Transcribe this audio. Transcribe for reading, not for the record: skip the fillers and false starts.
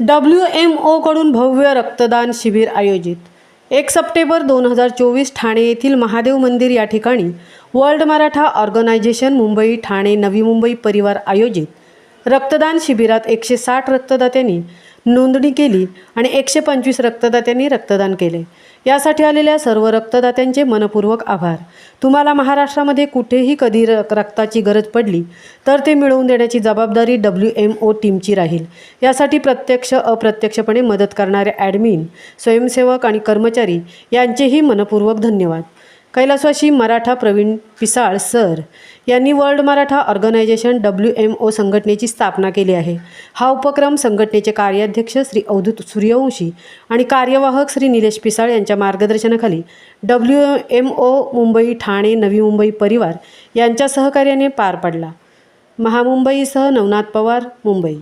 WMOकडून भव्य रक्तदान शिबिर आयोजित। 1 सप्टेंबर 2024 ठाणे येथील महादेव मंदिर या ठिकाणी वर्ल्ड मराठा ऑर्गनायझेशन मुंबई ठाणे नवी मुंबई परिवार आयोजित रक्तदान शिबिरात 160 रक्तदात्यांनी नोंदणी केली आणि 125 रक्तदात्यांनी रक्तदान केले। यासाठी आलेल्या सर्व रक्तदात्यांचे मनपूर्वक आभार। तुम्हाला महाराष्ट्रामध्ये कुठेही कधी रक्ताची गरज पडली तर ते मिळवून देण्याची जबाबदारी WMO टीमची राहील। यासाठी प्रत्यक्ष अप्रत्यक्षपणे मदत करणारे ॲडमिन, स्वयंसेवक आणि कर्मचारी यांचेही मनपूर्वक धन्यवाद। कैलासवासी मराठा प्रवीण पिसाळ सर यांनी वर्ल्ड मराठा ऑर्गनायझेशन WMO संघटनेची स्थापना केली आहे। हा उपक्रम संघटनेचे कार्याध्यक्ष श्री अवधूत सूर्यवंशी आणि कार्यवाहक श्री निलेश पिसाळ यांच्या मार्गदर्शनाखाली WMO मुंबई ठाणे नवी मुंबई परिवार यांच्या सहकार्याने पार पडला। महामुंबईसह नवनाथ पवार, मुंबई।